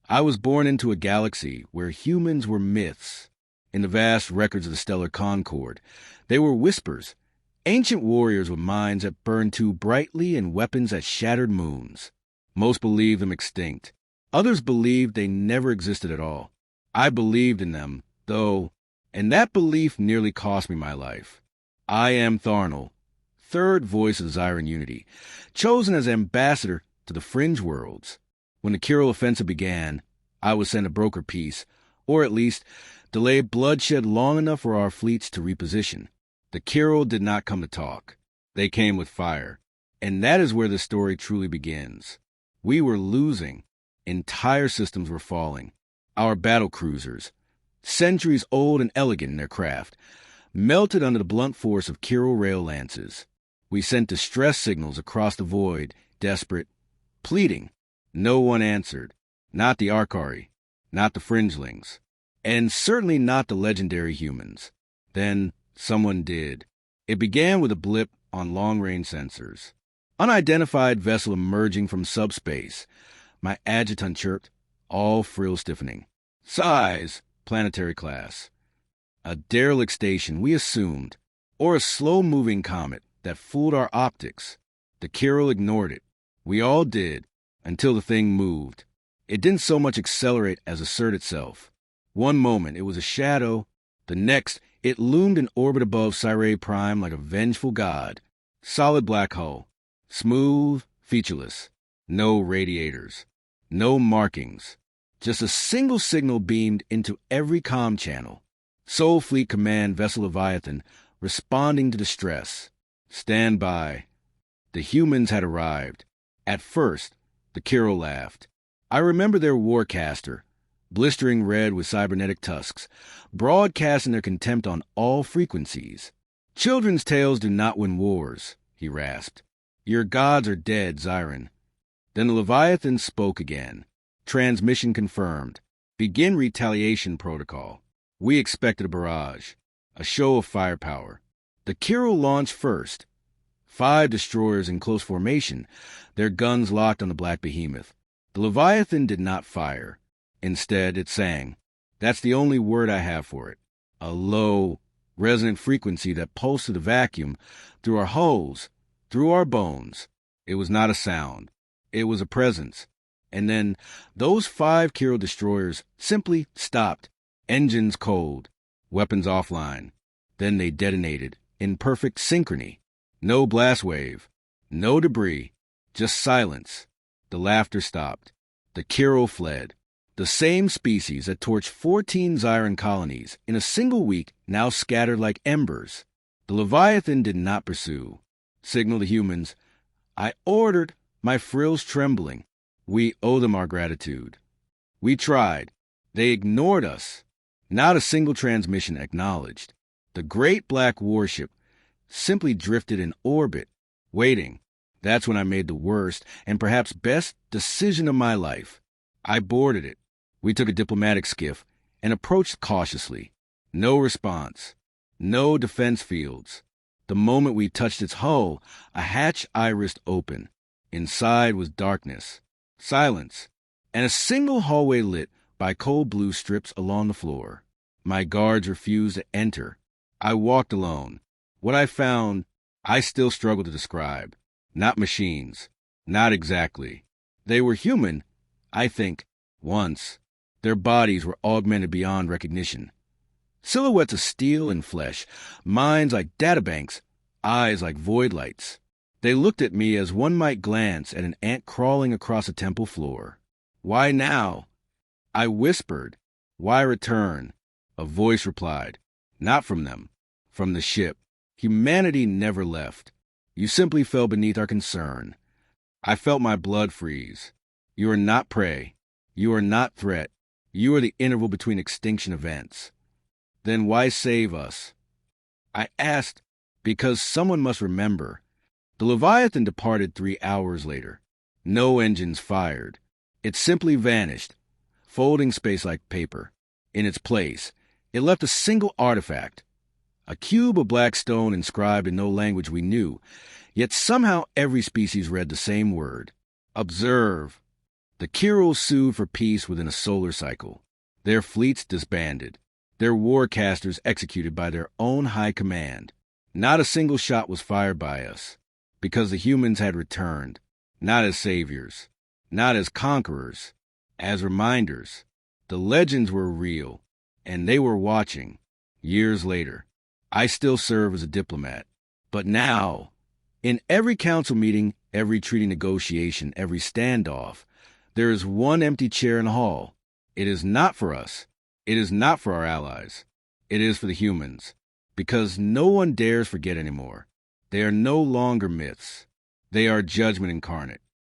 I was born into a galaxy where humans were myths. In the vast records of the stellar concord, they were whispers, ancient warriors with minds that burned too brightly and weapons that shattered moons. Most believed them extinct. Others believed they never existed at all. I believed in them, though, and that belief nearly cost me my life. I am Tharnal, third voice of Zyran Unity, chosen as ambassador to the Fringe Worlds. When the Kyril offensive began, I was sent to broker peace, or at least delay bloodshed long enough for our fleets to reposition. The Kyril did not come to talk. They came with fire. And that is where the story truly begins. We were losing. Entire systems were falling. Our battle cruisers, centuries old and elegant in their craft, melted under the blunt force of Kyril rail lances. We sent distress signals across the void, desperate, pleading. No one answered. Not the Arkari, not the Fringelings, and certainly not the legendary humans. Then someone did. It began with a blip on long-range sensors. Unidentified vessel emerging from subspace. My adjutant chirped, all frill stiffening. Size, planetary class. A derelict station, we assumed, or a slow-moving comet that fooled our optics. The Kyril ignored it. We all did, until the thing moved. It didn't so much accelerate as assert itself. One moment it was a shadow, the next it loomed in orbit above Cyre Prime like a vengeful god. Solid black hull, smooth, featureless, no radiators, no markings, just a single signal beamed into every comm channel. Soul Fleet Command Vessel Leviathan responding to distress. Stand by. The humans had arrived. At first, the Kyril laughed. I remember their warcaster, blistering red with cybernetic tusks, broadcasting their contempt on all frequencies. Children's tales do not win wars, he rasped. Your gods are dead, Zyran. Then the Leviathan spoke again. Transmission confirmed. Begin retaliation protocol. We expected a barrage, a show of firepower. The Kyril launched first. 5 destroyers in close formation, their guns locked on the black behemoth. The Leviathan did not fire. Instead, it sang. That's the only word I have for it. A low, resonant frequency that pulsed through the vacuum, through our hulls, through our bones. It was not a sound. It was a presence. And then those 5 Kyril destroyers simply stopped. Engines cold, weapons offline. Then they detonated in perfect synchrony. No blast wave, no debris, just silence. The laughter stopped. The Kyril fled. The same species that torched 14 Zyran colonies in a single week now scattered like embers. The Leviathan did not pursue. Signal the humans. I ordered, my frills trembling. We owe them our gratitude. We tried. They ignored us. Not a single transmission acknowledged. The great black warship simply drifted in orbit, waiting. That's when I made the worst and perhaps best decision of my life. I boarded it. We took a diplomatic skiff and approached cautiously. No response. No defense fields. The moment we touched its hull, a hatch irised open. Inside was darkness, silence, and a single hallway lit by cold blue strips along the floor. My guards refused to enter. I walked alone. What I found, I still struggle to describe. Not machines. Not exactly. They were human, I think, once. Their bodies were augmented beyond recognition. Silhouettes of steel and flesh, minds like databanks, eyes like void lights. They looked at me as one might glance at an ant crawling across a temple floor. Why now? I whispered. Why return? A voice replied. Not from them. From the ship. Humanity never left. You simply fell beneath our concern. I felt my blood freeze. You are not prey. You are not threat. You are the interval between extinction events. Then why save us? I asked, because someone must remember. The Leviathan departed 3 hours later. No engines fired. It simply vanished, folding space like paper. In its place, it left a single artifact. A cube of black stone inscribed in no language we knew, yet somehow every species read the same word. Observe. The Kyrils sued for peace within a solar cycle. Their fleets disbanded. Their warcasters executed by their own high command. Not a single shot was fired by us, because the humans had returned, not as saviors, not as conquerors, as reminders. The legends were real, and they were watching. Years later, I still serve as a diplomat. But now, in every council meeting, every treaty negotiation, every standoff, there is one empty chair in the hall. It is not for us. It is not for our allies. It is for the humans. Because no one dares forget anymore. They are no longer myths. They are judgment incarnate.